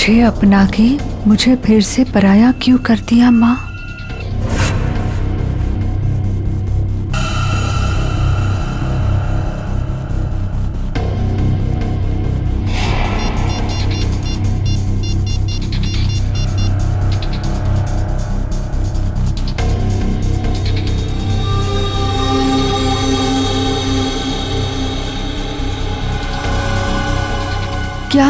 मुझे अपना के मुझे फिर से पराया क्यों कर दिया माँ? क्या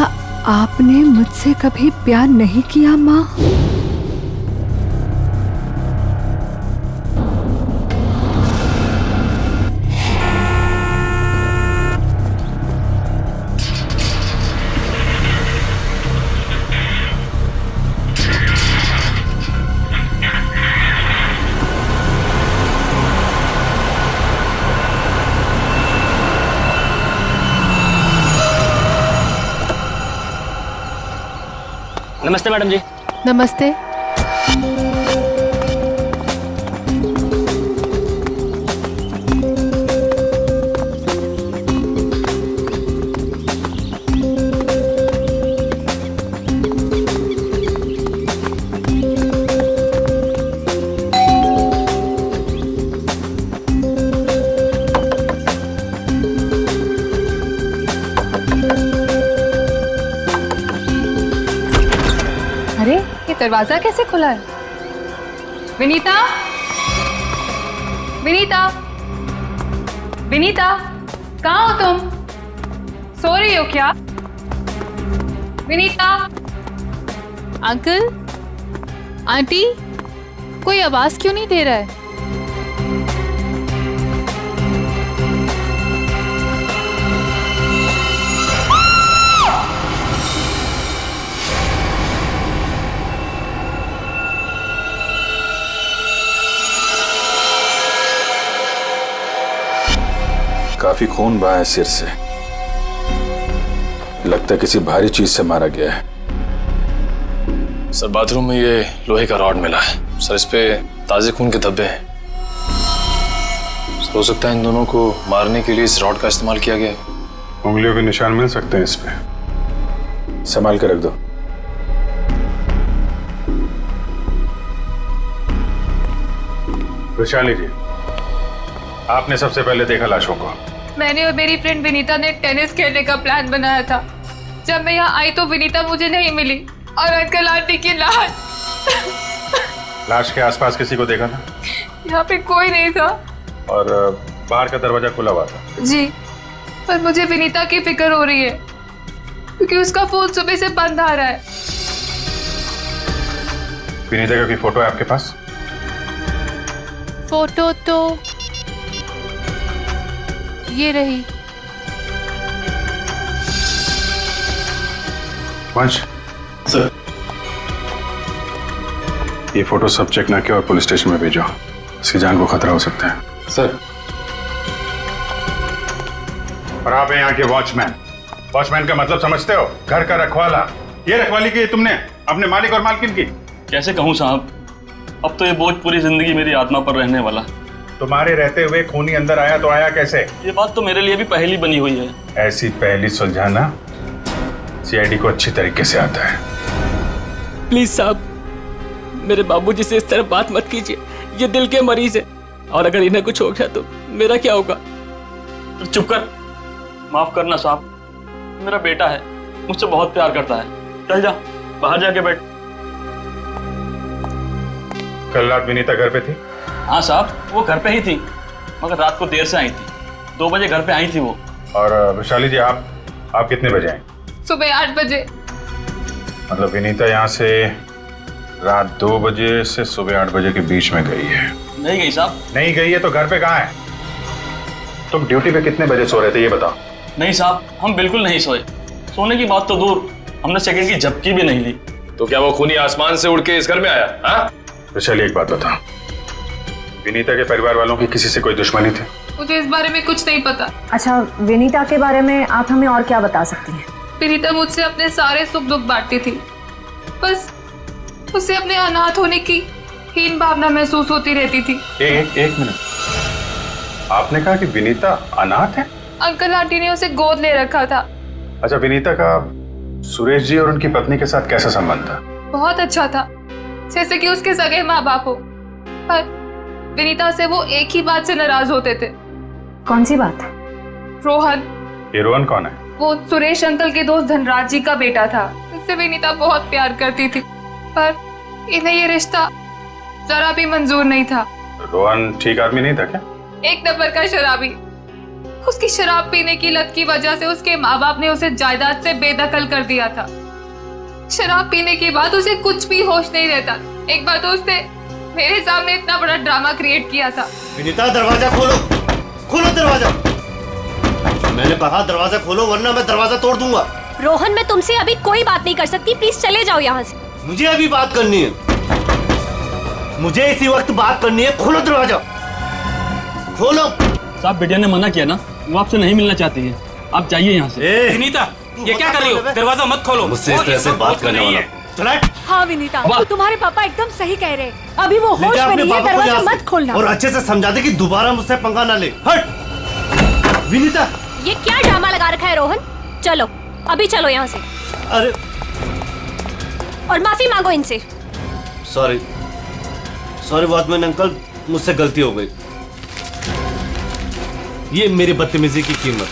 आपने मुझसे कभी प्यार नहीं किया माँ? नमस्ते मैडम जी। नमस्ते। अरे ये दरवाजा कैसे खुला है? विनीता, विनीता, विनीता, कहाँ हो तुम? सो रही हो क्या? विनीता। अंकल, आंटी, कोई आवाज क्यों नहीं दे रहा है? काफी खून बहा है सिर से, लगता है किसी भारी चीज से मारा गया है। सर बाथरूम में ये लोहे का रॉड मिला है सर, इस पे ताजे खून के धब्बे हैं सर। हो सकता है इन दोनों को मारने के लिए इस रॉड का इस्तेमाल किया गया है। उंगलियों के निशान मिल सकते हैं इस पे, संभाल के रख दो। वैशाली जी, आपने सबसे पहले देखा लाशों को? मैंने और मेरी फ्रेंड विनीता ने टेनिस खेलने का प्लान बनाया था। जब मैं यहाँ आई तो विनीता मुझे नहीं मिली और अंकल आंटी की लाश। लाश के आसपास किसी को देखा था? यहाँ पे कोई नहीं था। और बाहर का दरवाजा खुला हुआ था? जी, पर मुझे विनीता की फिक्र हो रही है क्योंकि उसका फोन सुबह से बंद आ रहा है। विनीता की फोटो है आपके पास? फोटो तो ये रही। वंश सर, ये फोटो सब चेक ना किया और पुलिस स्टेशन में भेजो, इसकी जान को खतरा हो सकता है। सर। और आप हैं यहाँ के वॉचमैन। वॉचमैन का मतलब समझते हो? घर का रखवाला। ये रखवाली की तुमने अपने मालिक और मालकिन की? कैसे कहूँ साहब, अब तो ये बोझ पूरी जिंदगी मेरी आत्मा पर रहने वाला। तुम्हारे रहते हुए खूनी अंदर आया तो आया कैसे? ये बात तो मेरे लिए भी पहेली बनी हुई है। ऐसी पहेली सुलझाना सीआईडी को अच्छी तरीके से आता है। प्लीज साहब, मेरे बाबूजी से इस तरह बात मत कीजिए, ये दिल के मरीज है और अगर इन्हें कुछ हो गया तो मेरा क्या होगा? चुप कर, माफ करना साहब, मेरा बेटा है, मुझसे बहुत प्यार करता है। चल जा, बाहर जाके बैठ। कल रात विनीता घर पे थी? हाँ साहब, वो घर पे ही थी, मगर रात को देर से आई थी। 2 बजे घर पे आई थी वो। और वैशाली जी, आप कितने बजे आए? सुबह 8 बजे। मतलब विनीता यहाँ से रात 2 बजे से सुबह 8 बजे के बीच में गई है? नहीं गई साहब। नहीं गई है तो घर पे कहाँ है? तुम ड्यूटी पे कितने बजे सो रहे थे ये बताओ। नहीं साहब, हम बिल्कुल नहीं सोए। सोने की बात तो दूर, हमने सेकंड की झपकी भी नहीं ली। तो क्या वो खूनी आसमान से उड़ के इस घर में आया? हाँ? वैशाली एक बात बताओ, विनीता के परिवार वालों की किसी से कोई दुश्मनी थी? मुझे इस बारे में कुछ नहीं पता। अच्छा, विनीता के बारे में आप हमें और क्या बता सकती हैं? विनीता मुझसे अपने सारे सुख दुख बांटती थी, बस उसे अपने अनाथ होने की हीन भावना महसूस होती रहती थी। एक मिनट, आपने कहा कि विनीता अनाथ है? अंकल आंटी ने उसे गोद ले रखा था। अच्छा, विनीता का सुरेश जी और उनकी पत्नी के साथ कैसा संबंध था? बहुत अच्छा था, जैसे कि उसके सगे माँ बाप हो। पर विनीता से वो एक ही बात से नाराज होते थे। कौन सी बात? रोहन। ये रोहन कौन है? वो सुरेश अंकल के दोस्त धनराज जी का बेटा था, इससे विनीता बहुत प्यार करती थी, पर इन्हें ये रिश्ता जरा भी मंजूर नहीं था। रोहन ठीक आदमी नहीं था क्या? एक नंबर का शराबी। उसकी शराब पीने की लत की वजह से उसके माँ बाप ने उसे जायदाद से बेदखल कर दिया था। शराब पीने के बाद उसे कुछ भी होश नहीं रहता। एक बार तो उसने मेरे सामने इतना बड़ा ड्रामा क्रिएट किया था। विनीता दरवाजा खोलो, खोलो दरवाजा। मैंने कहा दरवाजा खोलो वरना मैं दरवाजा तोड़ दूंगा। रोहन, मैं तुमसे अभी कोई बात नहीं कर सकती, प्लीज चले जाओ यहाँ से। मुझे अभी बात करनी है, मुझे इसी वक्त बात करनी है। खोलो दरवाजा, खोलो। साहब बेटिया ने मना किया ना, वो आपसे नहीं मिलना चाहती है, आप जाइए यहाँ से। विनीता, ये क्या कर रही हो? दरवाजा मत खोलो। मुझसे इस तरह से बात करने वाला चला। हाँ विनीता, तुम्हारे पापा एकदम सही कह रहे हैं। अभी वो होश में नहीं है, दरवाजा मत खोलना। और अच्छे से समझा दे कि दोबारा मुझसे पंगा ना ले। हट विनीता। ये क्या ड्रामा लगा रखा है रोहन? चलो अभी चलो यहाँ से। अरे और माफी मांगो इनसे। सॉरी सॉरी वॉचमैन अंकल, मुझसे गलती हो गई। ये मेरी बदतमीजी की कीमत।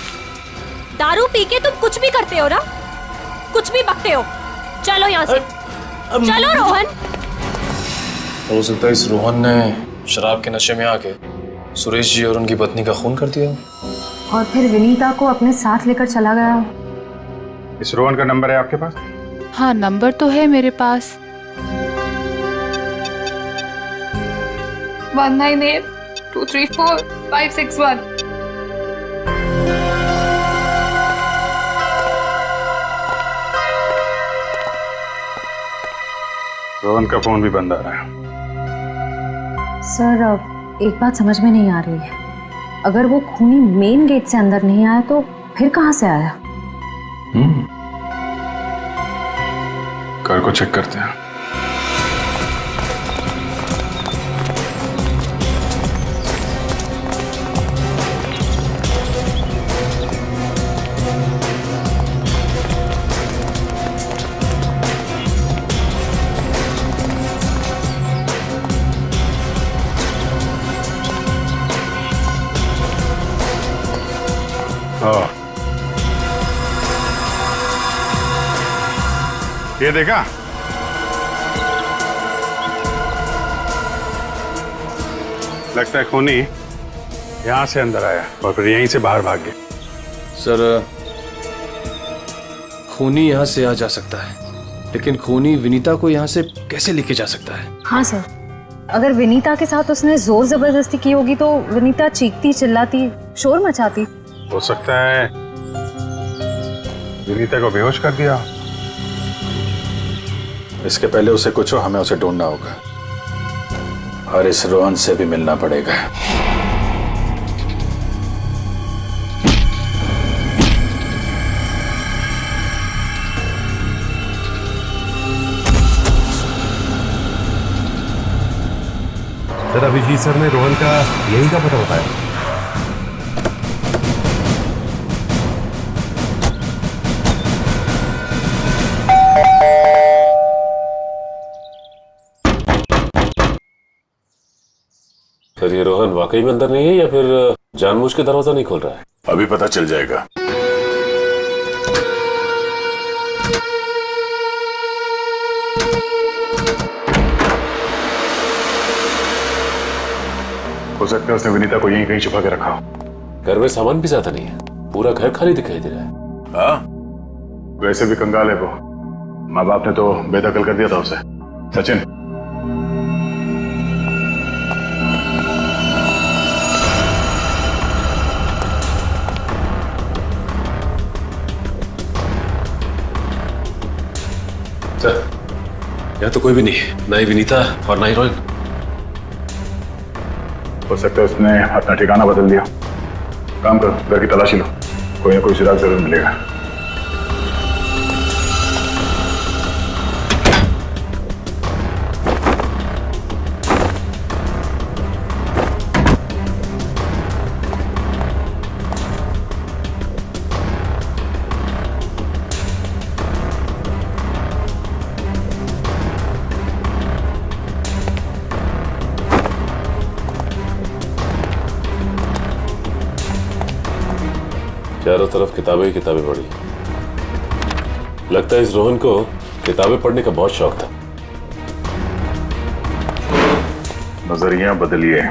दारू पी के तुम कुछ भी करते हो ना, कुछ भी बकते हो। चलो यहाँ से, चलो रोहन। हो सकता है इस रोहन ने शराब के नशे में आके सुरेश जी और उनकी पत्नी का खून कर दिया, और फिर विनीता को अपने साथ लेकर चला गया। इस रोहन का नंबर है आपके पास? हाँ, नंबर तो है मेरे पास। 198234-561। रोहन का फोन भी बंद आ रहा है। सर, अब एक बात समझ में नहीं आ रही है। अगर वो खूनी मेन गेट से अंदर नहीं आया तो फिर कहाँ से आया? घर को चेक करते हैं। ये देखा? लगता है खूनी यहां से अंदर आया और फिर यहीं से बाहर भाग गया। सर खूनी यहाँ से आ जा सकता है, लेकिन खूनी विनीता को यहाँ से कैसे लेके जा सकता है? हाँ सर, अगर विनीता के साथ उसने जोर जबरदस्ती की होगी तो विनीता चीखती चिल्लाती शोर मचाती। हो सकता है विनीता को बेहोश कर दिया। इसके पहले उसे कुछ हो, हमें उसे ढूंढना होगा और इस रोहन से भी मिलना पड़ेगा। सर, अभिजीत सर ने रोहन का यही का पता बताया। सर, ये रोहन वाकई में अंदर नहीं है या फिर जानबूझ के दरवाजा नहीं खोल रहा है? अभी पता चल जाएगा। हो सकता है उसने विनीता को यहीं कहीं छुपा के रखा हो। घर में सामान भी ज्यादा नहीं है, पूरा घर खाली दिखाई दे रहा है। हाँ, वैसे भी कंगाल है वो। माँ बाप ने तो बेदखल कर दिया था उसे। सचिन, यहाँ तो कोई भी नहीं है, ना ही विनीता और ना ही रोहन। हो सकता है उसने अपना ठिकाना बदल दिया। काम करो, घर की तलाशी लो, कोई ना कोई सुराग जरूर मिलेगा। चारों तरफ किताबें ही किताबं पढ़ी। लगता है इस रोहन को किताबें पढ़ने का बहुत शौक था। नजरिया बदलिए,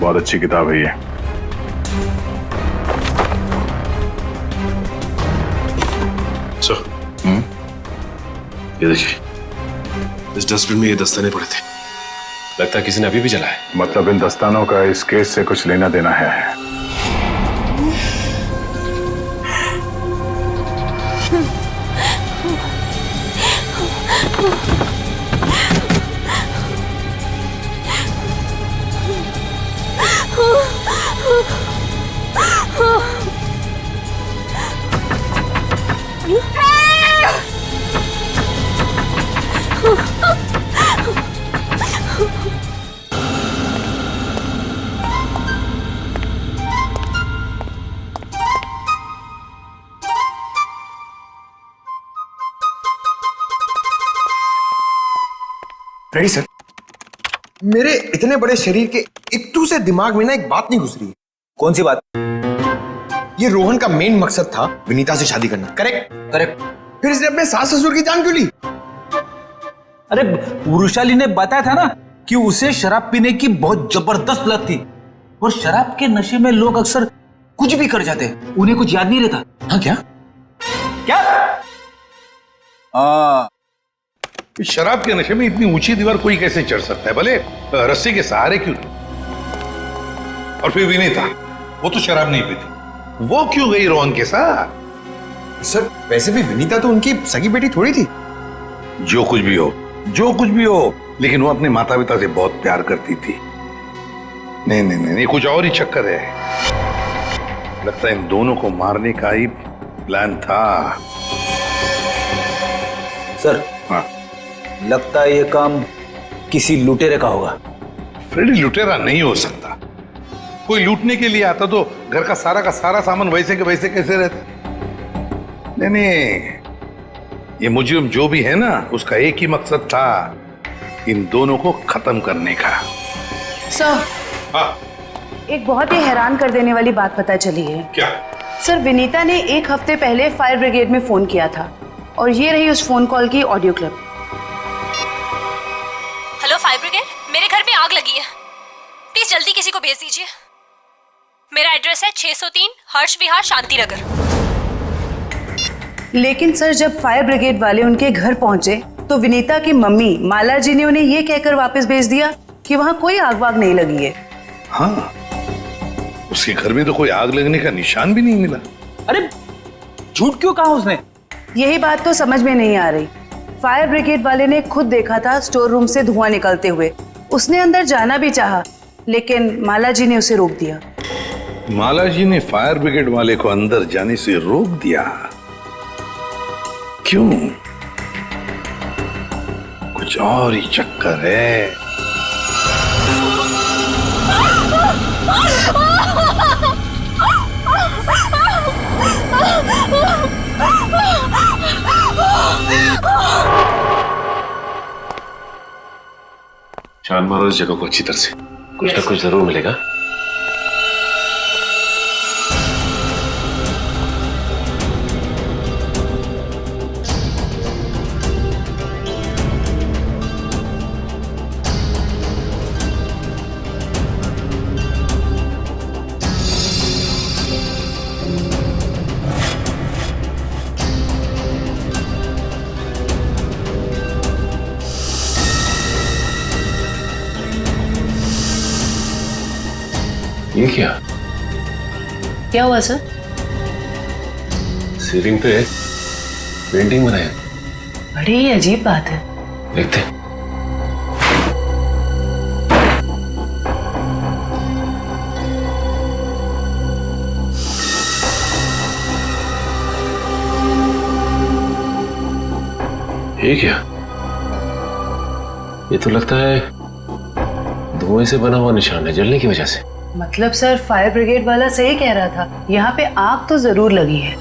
बहुत अच्छी किताब है ये। सर, ये देखिए, इस डस्टबिन में ये दस्ताने पड़े थे। लगता है किसी ने अभी भी जलाया। मतलब इन दस्तानों का इस केस से कुछ लेना देना है। Ready sir. मेरे इतने बड़े शरीर के इत्तू से दिमाग में ना एक बात नहीं घुस रही है। कौन सी बात? ये रोहन का मेन मकसद था विनीता से शादी करना, करेक्ट? करेक्ट। फिर इसने अपने सास ससुर की जान क्यों ली? अरे वृषाली ने बताया था ना कि उसे शराब पीने की बहुत जबरदस्त लत थी, और शराब के नशे में लोग अक्सर कुछ भी कर जाते हैं, उन्हें कुछ याद नहीं रहता। हाँ क्या? शराब के नशे में इतनी ऊंची दीवार कोई कैसे चढ़ सकता है, भले रस्सी के सहारे क्यों? और फिर विनीता, वो तो शराब नहीं पीती, वो क्यों गई रोहन के साथ? सर वैसे भी विनीता तो उनकी सगी बेटी थोड़ी थी। जो कुछ भी हो, जो कुछ भी हो, लेकिन वो अपने माता पिता से बहुत प्यार करती थी। नहीं नहीं नहीं, कुछ और ही चक्कर है। लगता है इन दोनों को मारने का ही प्लान था। सर, हाँ, लगता है ये काम किसी लुटेरे का होगा। फ्रेडी लुटेरा नहीं हो सकता। कोई लूटने के लिए आता तो घर का सारा सामान वैसे के वैसे कैसे रहता? नहीं नहीं, ये मुजरिम जो भी है ना, उसका एक ही मकसद था, इन दोनों को खत्म करने का। सर, हाँ, एक बहुत ही हैरान कर देने वाली बात पता चली है। क्या? सर विनीता ने 1 हफ्ते पहले फायर ब्रिगेड में फोन किया था, और ये रही उस फोन कॉल की audio clip. Hello fire brigade, मेरे घर में आग लगी है, प्लीज जल्दी किसी को भेज दीजिए। मेरा एड्रेस है 603 हर्ष विहार शांति नगर। लेकिन सर जब फायर ब्रिगेड वाले उनके घर पहुंचे तो विनीता की मम्मी माला जी ने उन्हें ये कहकर वापस भेज दिया कि वहां कोई आग वाग नहीं लगी है। हाँ, उसके घर में तो कोई आग लगने का निशान भी नहीं मिला। अरे झूठ क्यों कहा उसने? यही बात तो समझ में नहीं आ रही। फायर ब्रिगेड वाले ने खुद देखा था स्टोर रूम से धुआं निकलते हुए, उसने अंदर जाना भी चाहा, लेकिन माला जी ने उसे रोक दिया। माला जी ने फायर ब्रिगेड वाले को अंदर जाने से रोक दिया? क्यों? कुछ और ही चक्कर है। छान मारो इस जगह को अच्छी तरह से, कुछ ना कुछ जरूर मिलेगा। ये क्या हुआ सर? सीलिंग पे पेंटिंग बनाया। बड़ी अजीब बात है। देखते। ये क्या? ये तो लगता है धुएं से बना हुआ निशान है, जलने की वजह से। मतलब सर फायर ब्रिगेड वाला सही कह रहा था, यहाँ पे आग तो जरूर लगी है।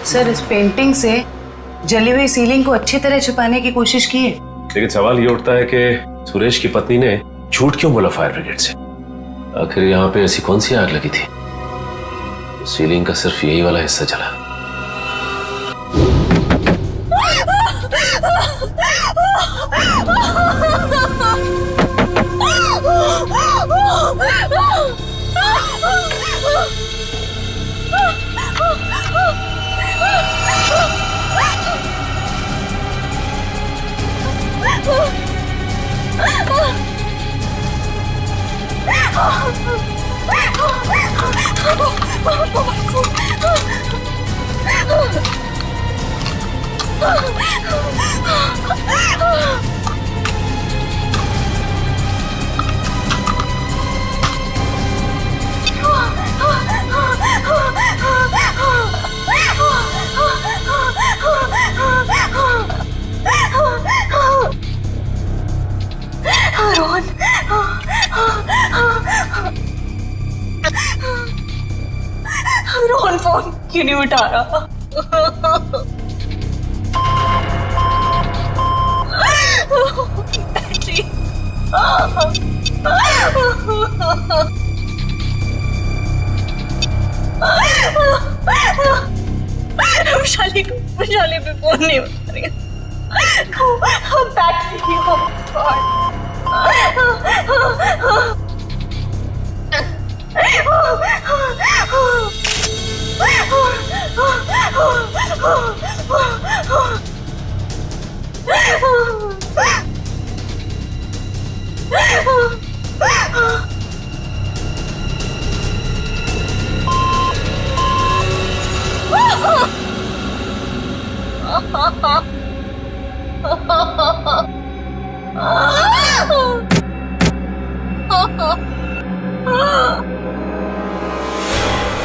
सर इस पेंटिंग से जली हुई सीलिंग को अच्छी तरह छुपाने की कोशिश की है। लेकिन सवाल ये उठता है कि सुरेश की पत्नी ने झूठ क्यों बोला फायर ब्रिगेड से? आखिर यहाँ पे ऐसी कौन सी आग लगी थी? सीलिंग का सिर्फ यही वाला हिस्सा जला। रोहन फोन क्यों नहीं उठा रहा? वैशाली पे फोन नहीं उठा रही। बैटरी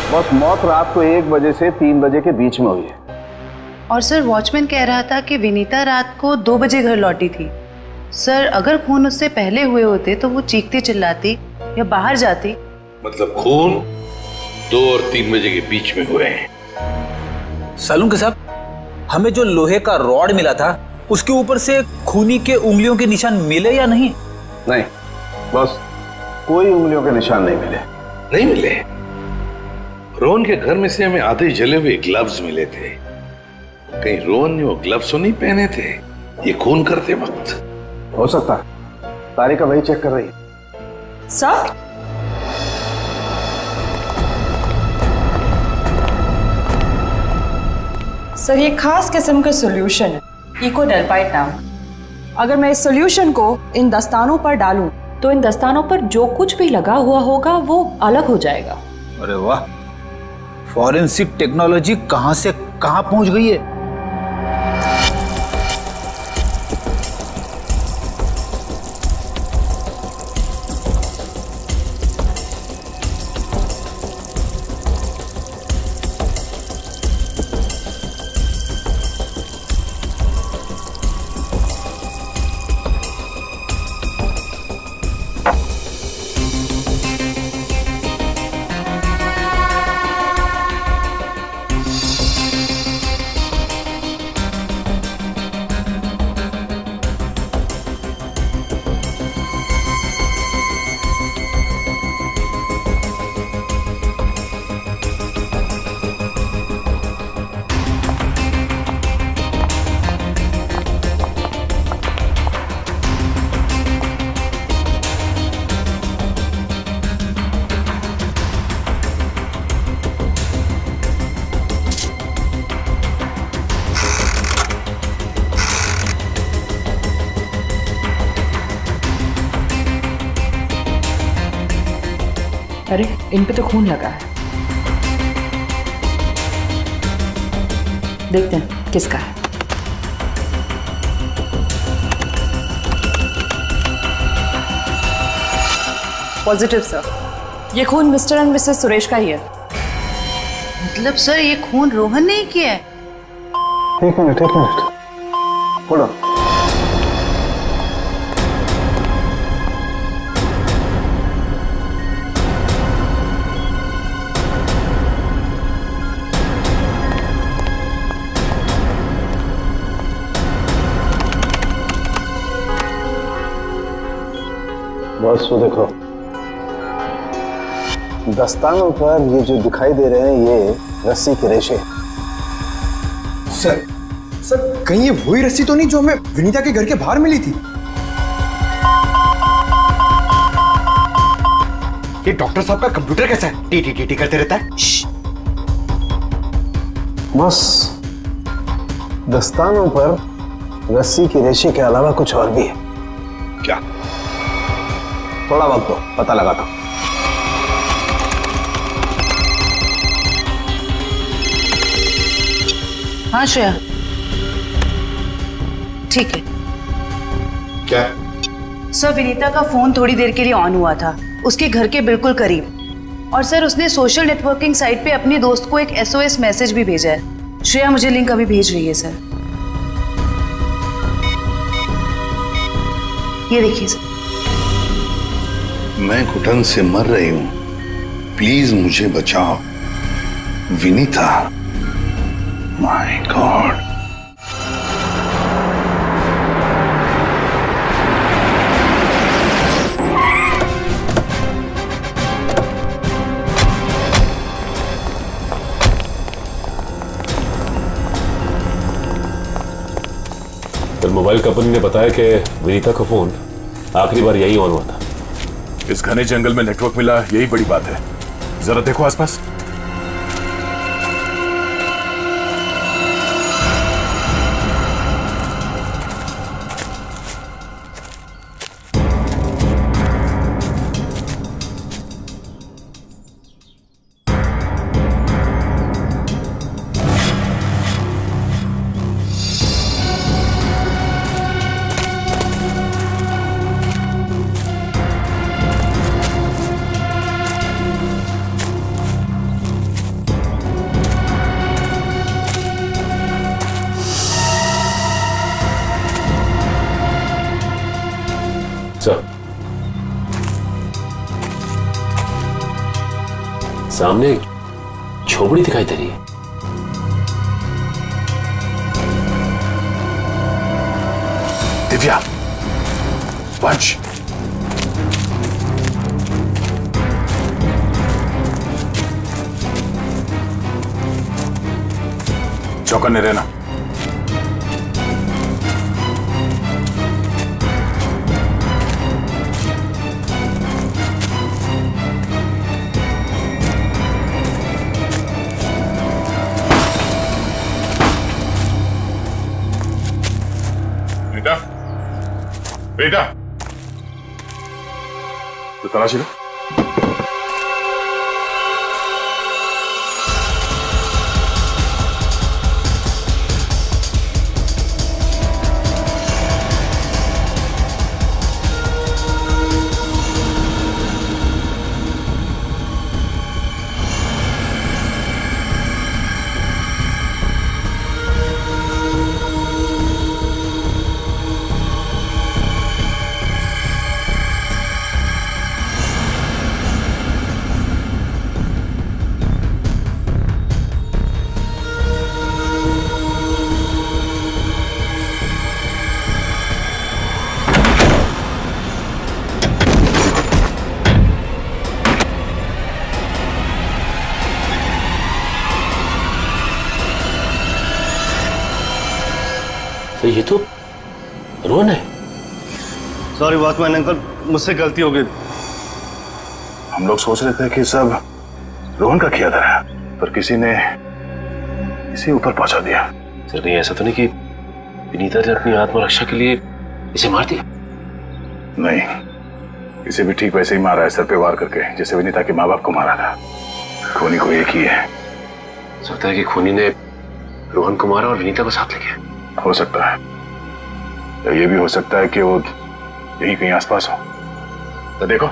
बस मौत रात को 1 बजे से 3 बजे के बीच में हुई है। और सर वॉचमैन कह रहा था कि विनीता रात को 2 बजे घर लौटी थी। सर अगर खून उससे पहले हुए होते तो वो चीखती चिल्लाती या बाहर जाती। मतलब खून 2 और 3 बजे के बीच में हुए हैं। सालून साहब, हमें जो लोहे का रॉड मिला था उसके ऊपर से खूनी के उंगलियों के निशान मिले या नहीं? नहीं, बस कोई उंगलियों के निशान नहीं मिले। नहीं मिले? रोहन के घर में से हमें आधे जले हुए ग्लव्स मिले थे। कहीं रोहन ने वो ग्लव्स तो नहीं पहने थे ये खून करते वक्त? हो सकता है, तारिका वही चेक कर रही है। सर सर ये खास किस्म का सॉल्यूशन है, इकोडेल्पाइट नाम। अगर मैं इस सॉल्यूशन को इन दस्तानों पर डालूं तो इन दस्तानों पर जो कुछ भी लगा हुआ होगा वो अलग हो जाएगा। अरे वाह, फॉरेंसिक टेक्नोलॉजी कहां से कहां पहुंच गई है। अरे इन पे तो खून लगा है, देखते हैं किसका है। पॉजिटिव सर, ये खून मिस्टर एंड मिसेस सुरेश का ही है। मतलब सर ये खून रोहन ने ही किया है? एक मिनट होल्ड ऑन। बस वो देखो, दस्तानों पर ये जो दिखाई दे रहे हैं ये रस्सी के रेशे। सर कहीं ये वही रस्सी तो नहीं जो हमें विनीता के घर के बाहर मिली थी? ये डॉक्टर साहब का कंप्यूटर कैसा है? टी करते रहता है। बस दस्तानों पर रस्सी के रेशे के अलावा कुछ और भी है। क्या? थोड़ा वक्त दो, पता लगाता हूं। हाँ श्रेया, ठीक है। क्या? सर विनीता का फोन थोड़ी देर के लिए ऑन हुआ था, उसके घर के बिल्कुल करीब। और सर उसने सोशल नेटवर्किंग साइट पे अपने दोस्त को एक SOS मैसेज भी भेजा है। श्रेया मुझे लिंक अभी भेज रही है सर, ये देखिए सर। मैं घुटन से मर रही हूं, प्लीज मुझे बचाओ। Vinita, my God. फिर मोबाइल कंपनी ने बताया कि विनीता का फोन आखिरी बार यही ऑन हुआ था। इस घने जंगल में नेटवर्क मिला, यही बड़ी बात है। जरा देखो आसपास। सामने एक झोपड़ी दिखाई दे रही है। दिव्या, वंश, चौकन्ने रहना। बेटा, तो तलाशी लो। ये तो रोहन है। सॉरी वॉचमैन अंकल, मुझसे गलती हो गई। हम लोग सोच रहे थे कि सब रोहन का किया था, पर किसी ने इसे ऊपर पहुंचा दिया। सर कहीं ऐसा तो नहीं कि विनीता ने अपनी आत्मरक्षा के लिए इसे मार दिया? नहीं, इसे भी ठीक वैसे ही मारा है, सर पे वार करके, जैसे विनीता के माँ बाप को मारा था। खूनी को एक ही है। सोचता है कि खूनी ने रोहन को मारा और विनीता को साथ ले गया। हो सकता है, या ये भी हो सकता है कि वो यही कहीं आसपास हो। तो देखो,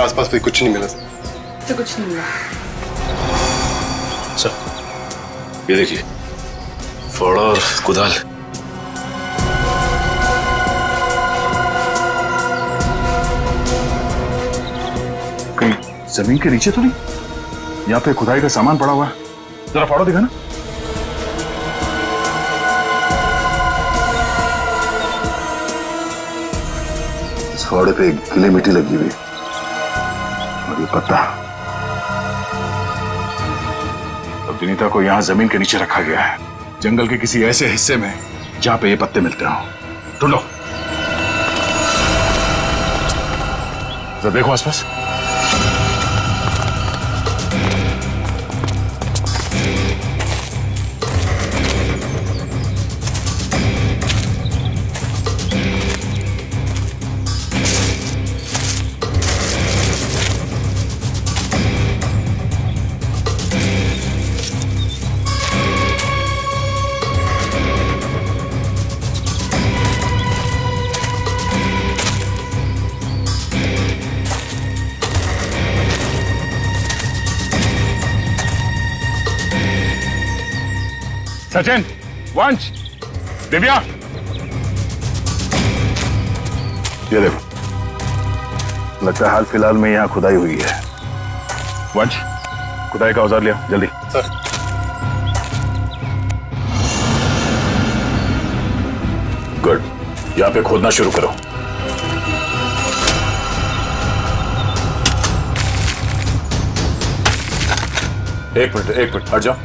आसपास भी कुछ नहीं मिला। तो कुछ नहीं मिला। सर ये देखिए, फावड़ा और कुदाल। कहीं जमीन के नीचे तो नहीं? यहाँ पे खुदाई का सामान पड़ा हुआ है, जरा फाड़ो दिखा ना। इस फावड़े पे गीली मिट्टी लगी हुई और ये पत्ता। अब विनीता को यहाँ जमीन के नीचे रखा गया है, जंगल के किसी ऐसे हिस्से में जहां पे ये पत्ते मिलते हो। ढूंढो, जरा देखो आसपास। सचिन, वंश, दिव्या, ये देखो, लगता है हाल फिलहाल में यहाँ खुदाई हुई है। वंश, खुदाई का औजार लिया जल्दी। सर। गुड, यहाँ पे खोदना शुरू करो। एक मिनट हट जाओ।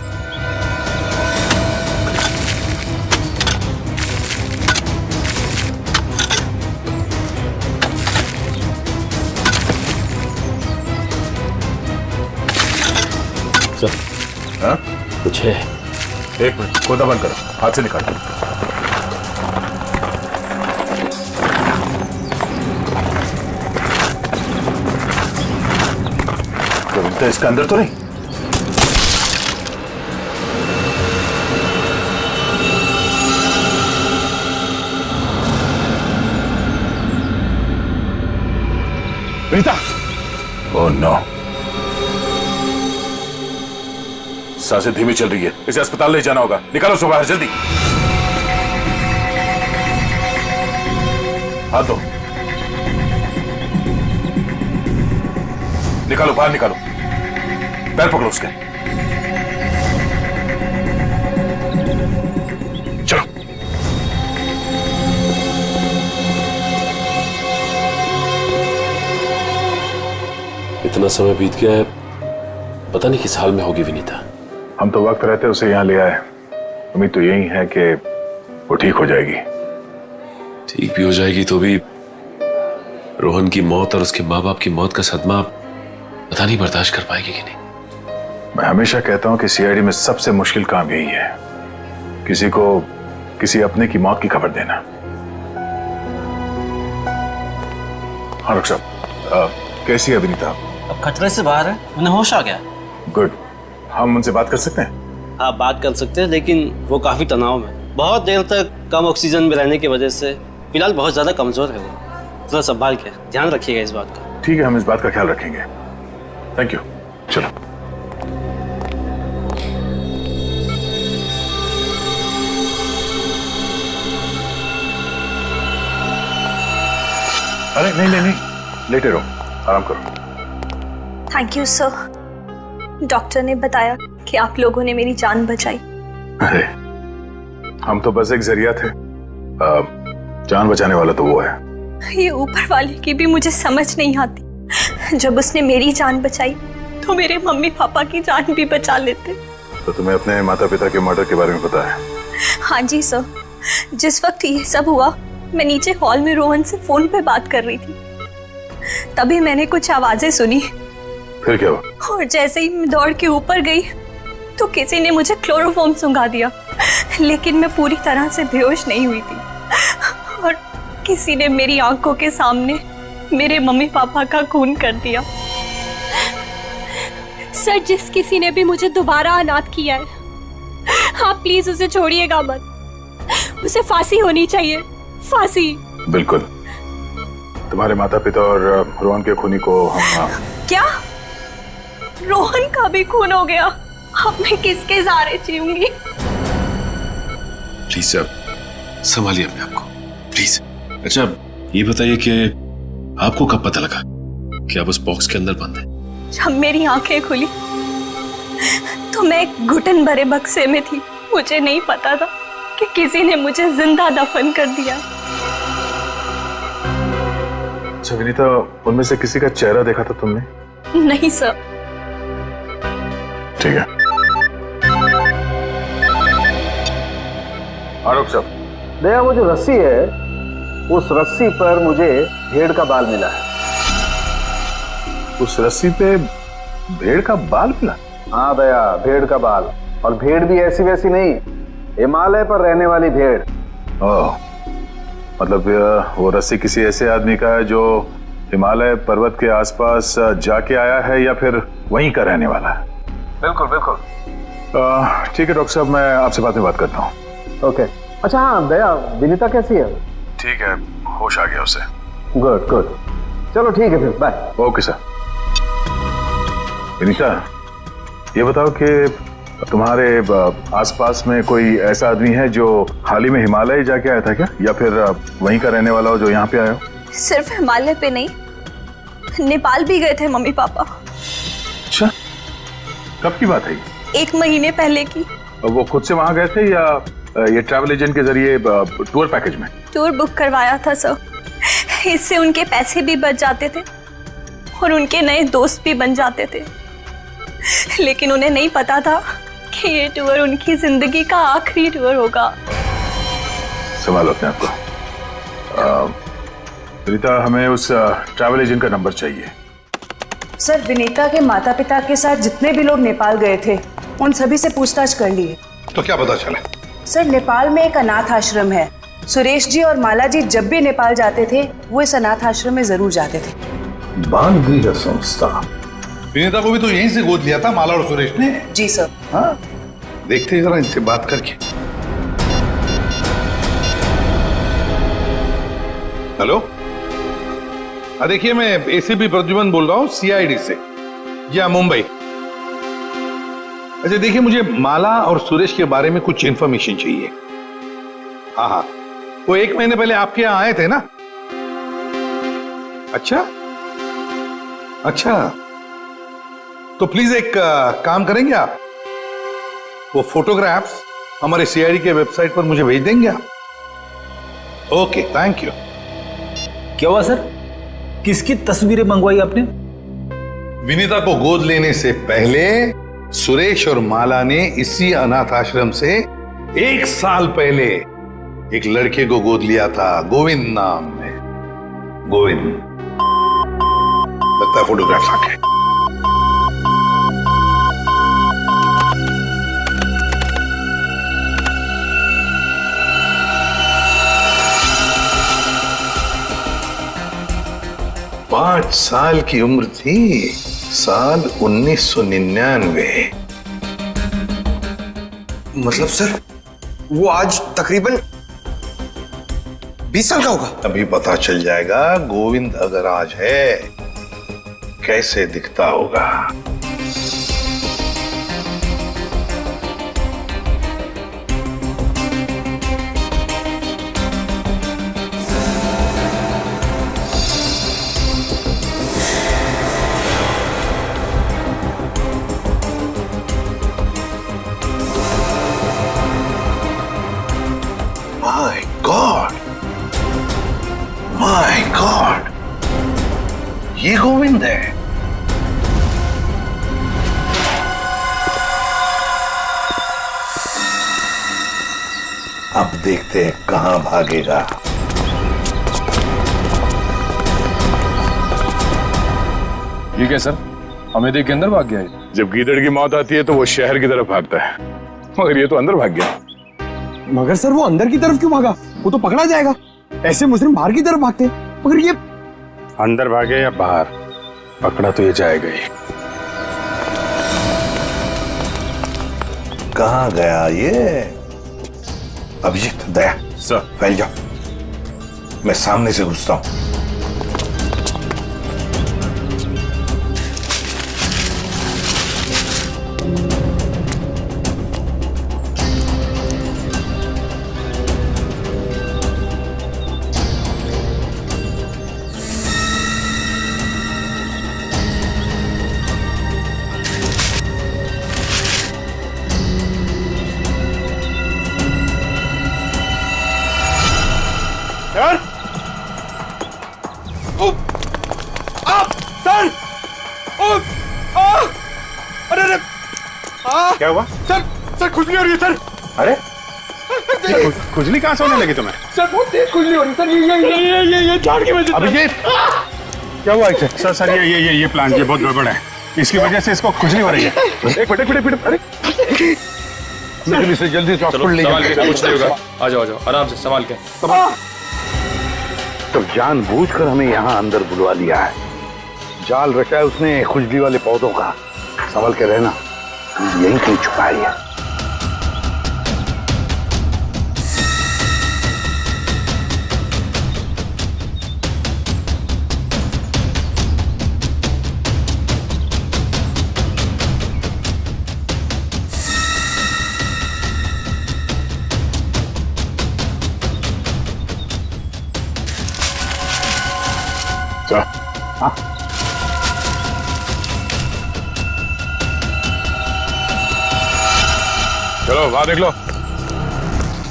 हाँ? कुछ है। एक मिनट, खोदा बंद करो, हाथ से निकालो। तो इसके अंदर तो नहीं? विनीता! ओह नो, सांसें धीमी चल रही है, इसे अस्पताल ले जाना होगा। निकालो उसको बाहर जल्दी। हाथ दो, निकालो बाहर, निकालो। पैर पकड़ो उसके। चलो। इतना समय बीत गया है, पता नहीं किस हाल में होगी विनीता। हम तो वक्त रहते उसे यहाँ ले आए, उम्मीद तो यही है कि वो ठीक हो जाएगी। ठीक भी हो जाएगी तो भी रोहन की मौत और उसके माँ बाप की मौत का सदमा पता नहीं बर्दाश्त कर पाएगी कि नहीं। मैं हमेशा कहता हूँ कि सीआईडी में सबसे मुश्किल काम यही है, किसी को किसी अपने की मौत की खबर देना। हाँ डॉक्टर साहब, कैसी है विनीता? अब खतरे से बाहर है, उन्हें होश आ गया। गुड, हम उनसे बात कर सकते हैं? आप बात कर सकते हैं, लेकिन वो काफी तनाव में, बहुत देर तक कम ऑक्सीजन में रहने की वजह से फिलहाल बहुत ज्यादा कमजोर है वो। थोड़ा संभाल के ध्यान रखिएगा इस बात का। ठीक है, हम इस बात का ख्याल रखेंगे। Thank you. चलो। अरे नहीं, लेटे रहो, आराम करो। Thank you sir. डॉक्टर ने बताया कि आप लोगों ने मेरी जान बचाई। अरे हम तो बस एक जरिया थे, जान बचाने वाला तो वो है। ये ऊपर वाले की भी मुझे समझ नहीं आती। जब उसने मेरी जान बचाई तो मेरे मम्मी पापा की जान भी बचा लेते। तो तुम्हें अपने माता पिता के मर्डर के बारे में पता है? हाँ जी सर, जिस वक्त ये सब हुआ मैं नीचे हॉल में रोहन से फोन पे बात कर रही थी, तभी मैंने कुछ आवाजें सुनी। फिर क्या हुआ? और जैसे ही मैं दौड़ के ऊपर गई तो किसी ने मुझे क्लोरोफॉर्म सुंघा दिया, लेकिन मैं पूरी तरह से बेहोश नहीं हुई थी। और किसी ने मेरी आंखों के सामने मेरे मम्मी पापा का खून कर दिया। सर, जिस किसी ने भी मुझे दोबारा अनाथ किया है, आप प्लीज उसे छोड़िएगा मत। उसे फांसी होनी चाहिए, फांसी। बिल्कुल, तुम्हारे माता पिता और रोहन के खूनी को हम क्या रोहन का भी खून हो गया? अब मैं किसके सहारे जीऊंगी? प्लीज सर, संभालिए अपने आप को, प्लीज। अच्छा ये बताइए कि आपको कब पता लगा कि आप उस बॉक्स के अंदर बंद हैं? जब मेरी आंखें खुली तो मैं एक घुटन भरे बक्से में थी। मुझे नहीं पता था कि किसी ने मुझे जिंदा दफन कर दिया। अच्छा विनीता, उनमें से किसी का चेहरा देखा था तुमने? नहीं सर। ठीक है। आरोप साहब, दया, वो जो रस्सी है उस रस्सी पर मुझे भेड़ का बाल मिला है। उस रस्सी पे भेड़ का बाल मिला? हाँ दया, भेड़ का बाल। और भेड़ भी ऐसी वैसी नहीं, हिमालय पर रहने वाली भेड़। ओह, मतलब वो रस्सी किसी ऐसे आदमी का है जो हिमालय पर्वत के आसपास जाके आया है या फिर वहीं का रहने वाला है? बिल्कुल बिल्कुल। ठीक है डॉक्टर साहब, मैं आपसे बाद में बात करता हूँ। ओके। अच्छा हाँ दया, विनीता कैसी है? ठीक है, होश आ गया उसे। गुड गुड, चलो ठीक है फिर, बाय। Okay sir. विनीता, ये बताओ कि तुम्हारे आसपास में कोई ऐसा आदमी है जो हाल ही में हिमालय जाके आया था क्या, या फिर वहीं का रहने वाला हो जो यहाँ पे आया हो? सिर्फ हिमालय पे नहीं, नेपाल भी गए थे मम्मी पापा। अच्छा, कब की बात है? 1 महीने पहले की। वो खुद से वहां गए थे या ये ट्रैवल एजेंट के जरिए टूर पैकेज में? टूर बुक करवाया था सर। इससे उनके पैसे भी बच जाते थे और उनके नए दोस्त भी बन जाते थे। लेकिन उन्हें नहीं पता था कि ये टूर उनकी जिंदगी का आखिरी टूर होगा। संभालो अपने आप को। विनीता, हमें उस ट्रैवल एजेंट का नंबर चाहिए। सर, विनीता के माता पिता के साथ जितने भी लोग नेपाल गए थे उन सभी से पूछताछ कर लिए। तो क्या पता चला? सर, नेपाल में एक अनाथ आश्रम है। सुरेश जी और माला जी जब भी नेपाल जाते थे वो इस अनाथ आश्रम में जरूर जाते थे। बाल गृह संस्था। विनीता को भी तो यहीं से गोद लिया था माला और सुरेश ने। जी सर। हाँ, देखते जरा इनसे बात करके। हेलो, देखिए मैं एसीपी प्रद्युमन बोल रहा हूँ सीआईडी से। जी हाँ, मुंबई। अच्छा देखिए, मुझे माला और सुरेश के बारे में कुछ इंफॉर्मेशन चाहिए। हाँ हाँ, वो 1 महीने पहले आपके यहाँ आए थे ना? अच्छा अच्छा, तो प्लीज एक काम करेंगे आप, वो फोटोग्राफ्स हमारे सीआईडी के वेबसाइट पर मुझे भेज देंगे आप? Okay, thank you. क्या हुआ सर? किसकी तस्वीरें मंगवाई आपने? विनीता को गोद लेने से पहले सुरेश और माला ने इसी अनाथ आश्रम से 1 साल पहले एक लड़के को गोद लिया था, गोविंद नाम में। गोविंद, लगता है फोटोग्राफ्स आ गए। पांच साल की उम्र थी, साल 1999। मतलब सर, वो आज तकरीबन 20 साल का होगा। अभी पता चल जाएगा गोविंद अगर आज है कैसे दिखता होगा। माय गॉड, ये गोविंद है। अब देखते हैं कहां भागेगा। ये क्या सर, हमें देख के अंदर भाग गया है? जब गीदड़ की मौत आती है तो वो शहर की तरफ भागता है, मगर ये तो अंदर भाग गया। मगर सर, वो अंदर की तरफ क्यों भागा? वो तो पकड़ा जाएगा। ऐसे मुजरिम बाहर की तरफ भागते हैं, मगर ये अंदर भागे या बाहर, पकड़ा तो ये जाएगा ही। कहां गया ये? अभिजीत, दया सर, फैल जाओ, मैं सामने से घुसता हूं। क्या हुआ? सर खुजली हो रही है सर। अरे खुजली कहाँ से होने लगी तुम्हें? सर बहुत तेज खुजली हो रही है सर। ये झाड़ की वजह से। अभिजीत क्या हुआ इसे? सर ये प्लांट ये बहुत गड़बड़ है, इसकी वजह से इसको खुजली हो रही है। एक मिनट अरे जल्दी से हॉस्पिटल ले संभाल के, कुछ नहीं होगा। आ जाओ आराम से संभाल के। तो जानबूझकर हमें यहाँ अंदर बुलवा लिया है, जाल रचा है उसने खुजली वाले पौधों का। संभल के रहना, यहीं कहीं छुपाई है। चलो वहां देख लो,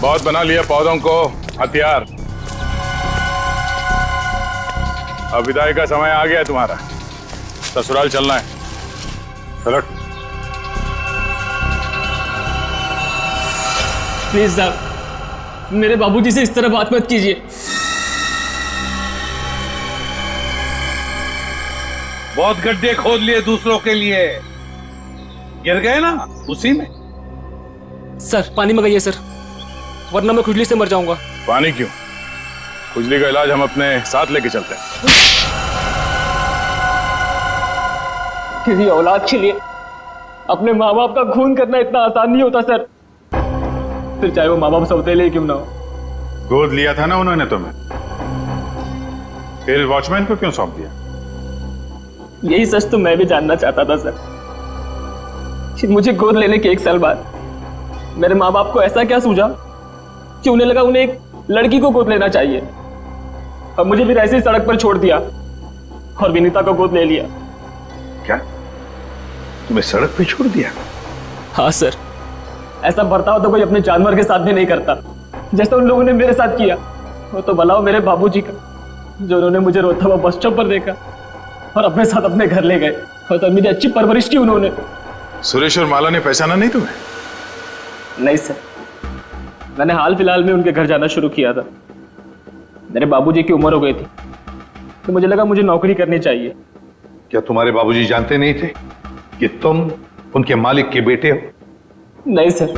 बहुत बना लिया पौधों को हथियार। अब विदाई का समय आ गया है तुम्हारा, ससुराल चलना है। चलो प्लीज साहब, मेरे बाबूजी से इस तरह बात मत कीजिए। बहुत गड्ढे खोद लिए दूसरों के लिए, गिर गए ना उसी में। सर पानी मंगाइए सर, वरना मैं खुजली से मर जाऊंगा। पानी क्यों? खुजली का इलाज हम अपने साथ लेके चलते हैं। किसी औलाद के लिए अपने माँ बाप का खून करना इतना आसान नहीं होता सर, फिर चाहे वो माँ बाप सौतेले क्यों ना हो। गोद लिया था ना उन्होंने तुम्हें, फिर वॉचमैन को क्यों सौंप दिया? यही सच तो मैं भी जानना चाहता था सर, कि मुझे गोद लेने के 1 साल बाद मेरे माँ बाप को ऐसा क्या सूझा कि उन्हें लगा उन्हें एक लड़की को गोद लेना चाहिए, और मुझे फिर ऐसे ही सड़क पर छोड़ दिया और विनीता को गोद ले लिया। क्या तुम्हें सड़क पे छोड़ दिया? हाँ सर, ऐसा बर्ताव तो कोई अपने जानवर के साथ भी नहीं करता, जैसा उन लोगों ने मेरे साथ किया। वो तो भला हो मेरे बाबूजी का, जो उन्होंने मुझे रोता हुआ बस स्टॉप पर देखा और अपने साथ अपने घर ले गए, और तब मेरी अच्छी परवरिश की उन्होंने। सुरेश और माला ने पहचाना नहीं तुम्हें? नहीं सर, मैंने हाल फिलहाल में उनके घर जाना शुरू किया था। मेरे बाबूजी की उम्र हो गई थी, तो मुझे लगा मुझे नौकरी करनी चाहिए। क्या तुम्हारे बाबूजी जानते नहीं थे कि तुम उनके मालिक के बेटे हो? नहीं सर,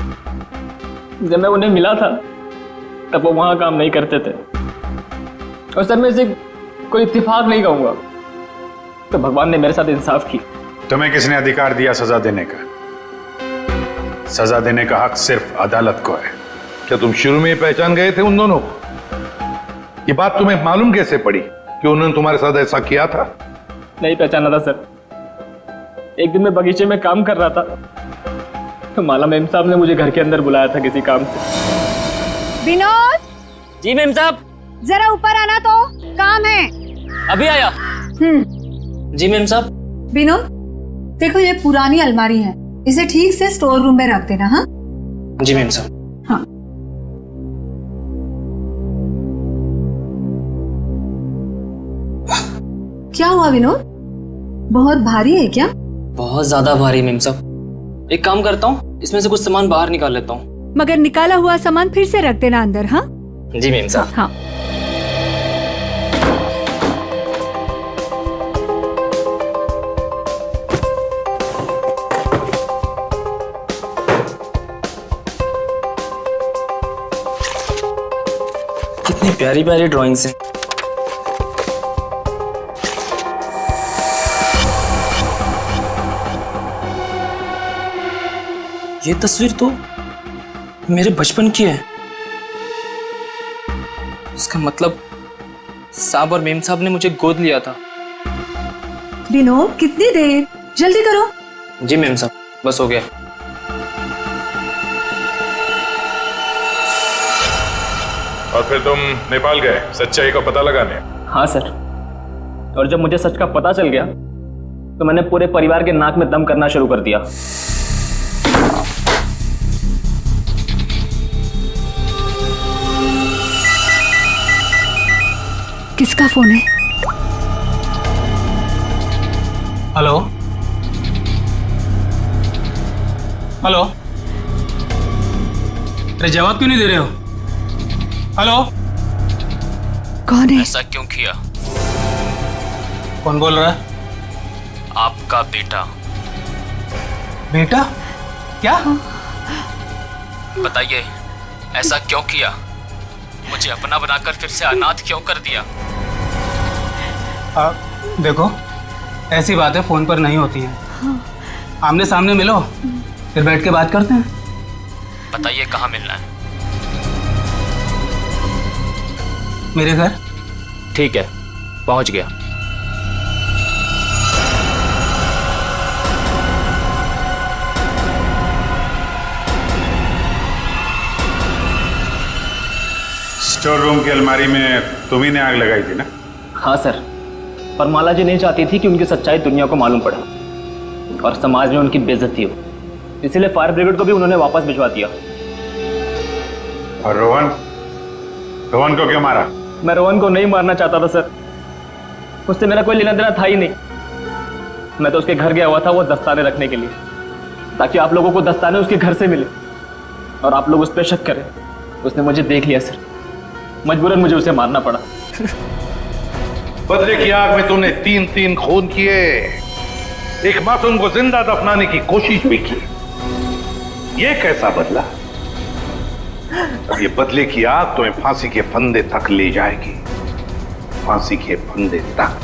जब मैं उन्हें मिला था तब वो वहां काम नहीं करते थे, और सर मैं इसे कोई इत्तेफाक नहीं कहूंगा, तो भगवान ने मेरे साथ इंसाफ की। तुम्हें किसने अधिकार दिया सजा देने का? सजा देने का हक सिर्फ अदालत को है। क्या तुम शुरू में ही पहचान गए थे उन दोनों को? ये बात तुम्हें मालूम कैसे पड़ी कि उन्होंने तुम्हारे साथ ऐसा किया था? नहीं पहचाना था सर। एक दिन मैं बगीचे में काम कर रहा था, तो माला मैम साहब ने मुझे घर के अंदर बुलाया था किसी काम से। विनोद! जी मैम साहब। जरा ऊपर आना, तो काम है। अभी आया। जी मैम साहब। विनोद देखो, ये पुरानी अलमारी है, इसे ठीक से स्टोर रूम में रख देना। हाँ जी मैम साहब। हाँ। क्या हुआ विनोद, बहुत भारी है क्या? बहुत ज्यादा भारी मैम साहब। एक काम करता हूँ, इसमें से कुछ सामान बाहर निकाल लेता हूँ। मगर निकाला हुआ सामान फिर से रख देना अंदर। हाँ जी मैम साहब। हाँ। कितनी प्यारी प्यारी ड्राइंग्स हैं। ये तस्वीर तो मेरे बचपन की है। इसका मतलब साहब और मेम साहब ने मुझे गोद लिया था। विनोद कितनी देर, जल्दी करो। जी मेम साहब, बस हो गया। और फिर तुम नेपाल गए सच्चाई का पता लगाने? हाँ सर, और जब मुझे सच का पता चल गया तो मैंने पूरे परिवार के नाक में दम करना शुरू कर दिया। किसका फोन है? हेलो। हेलो, अरे जवाब क्यों नहीं दे रहे हो? हेलो, कौन है? ऐसा क्यों किया? कौन बोल रहा है? आपका बेटा। बेटा? क्या? बताइए, ऐसा क्यों किया? मुझे अपना बनाकर फिर से अनाथ क्यों कर दिया? देखो, ऐसी बातें फोन पर नहीं होती हैं। आमने सामने मिलो, फिर बैठ के बात करते हैं। बताइए कहाँ मिलना है? मेरे घर। ठीक है, पहुंच गया। स्टोर रूम की अलमारी में तुम्ही ने आग लगाई थी ना? हाँ सर, पर माला जी नहीं चाहती थी कि उनकी सच्चाई दुनिया को मालूम पड़े और समाज में उनकी बेइज्जती हो, इसलिए फायर ब्रिगेड को भी उन्होंने वापस भिजवा दिया। और रोहन? रोहन को क्यों मारा? मैं रोहन को नहीं मारना चाहता था सर, उससे मेरा कोई लेना देना था ही नहीं। मैं तो उसके घर गया हुआ था वो दस्ताने रखने के लिए, ताकि आप लोगों को दस्ताने उसके घर से मिले और आप लोग उस पर शक करें। उसने मुझे देख लिया सर, मजबूरन मुझे उसे मारना पड़ा। बदले की आग में तूने 3 खून किए, एक मासूम को जिंदा दफनाने की कोशिश भी की। ये कैसा बदला? ये बदले की आग तुम्हें फांसी के फंदे तक ले जाएगी, फांसी के फंदे तक।